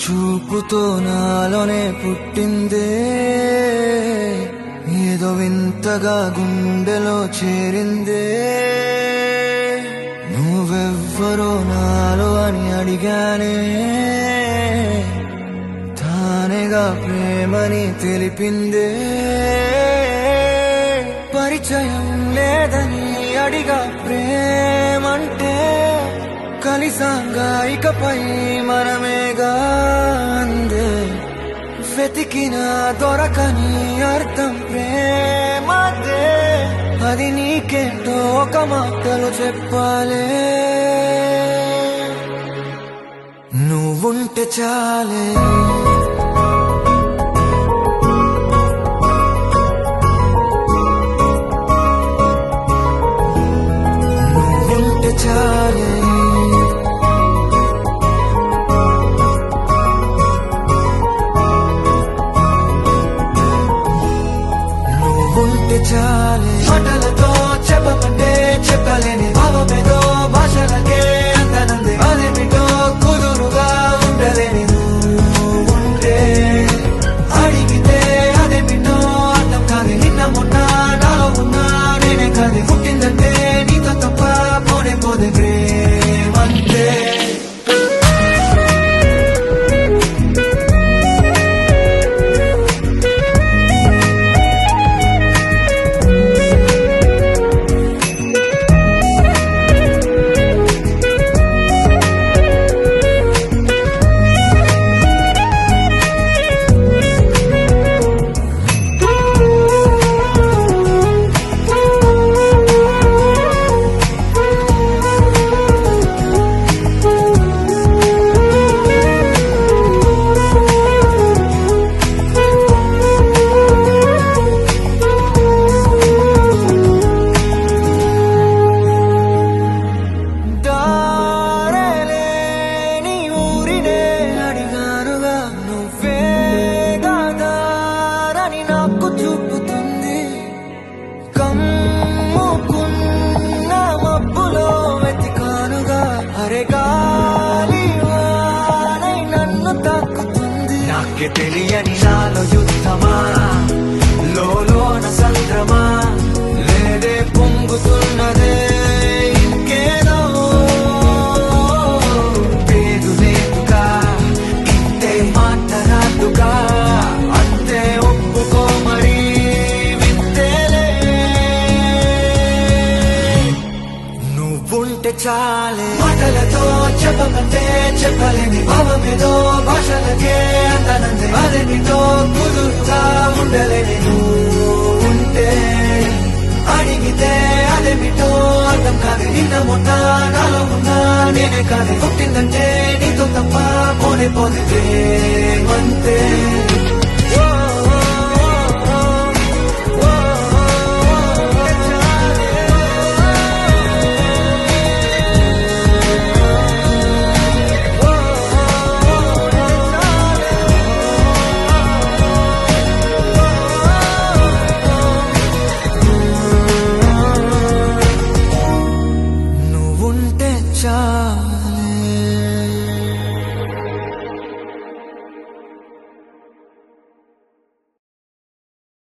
చూపుతో నాలోనే పుట్టిందే, ఏదో వింతగా గుండెలో చేరిందే. నువ్వెవ్వరో నాలో అని అడిగానే, తానేగా ప్రేమని తెలిపిందే. పరిచయం లేదని అడిగా ప్రేమంటే, కలిసాంగా ఇకపై మనమేగా అందే. వెతికిన దొరకని అర్థం ప్రేమదే, అది నీకేంటో ఒక మాటలో చెప్పాలే. నువ్వుంటే చాలే, నువ్వుంటే చాలే, నువ్వుంటే చాలే. మాటలతో చెప్పమంటే చెప్పలేని భావమేదో భాషలకే అందనందే. అదేమిటో కుదురుగా ఉండలేని నువ్వుంటే, అడిగితే అదేమిటో అర్థం కాదు. నిన్న మొన్న నాలో ఉన్నా నేనే కాదు. పుట్టిందంటే నీతో తప్ప పోనే పోదే ప్రేమంతే. తెలియని నాలో యుద్ధమా, లోన సంద్రమా, లేదే పొంగుతున్నదే ఇంకేదో. పేరు లేదుగా ఇంతే మాటరాదుగా, అంతే ఒప్పుకో మరి వింతేలే. నువ్వుంటే చాలే, మాటలతో చెప్పమంటే చెప్పలేని భావమేదో భాషలకే అందనందే. అదేమిటో కుదురుగా ఉండలేని నువ్వుంటే, అడిగితే అదేమిటో అర్థం కాదు. నిన్న మొన్న నాలో ఉన్నా నేనే కాదు. పుట్టిందంటే నీతో తప్ప పోనే పోతే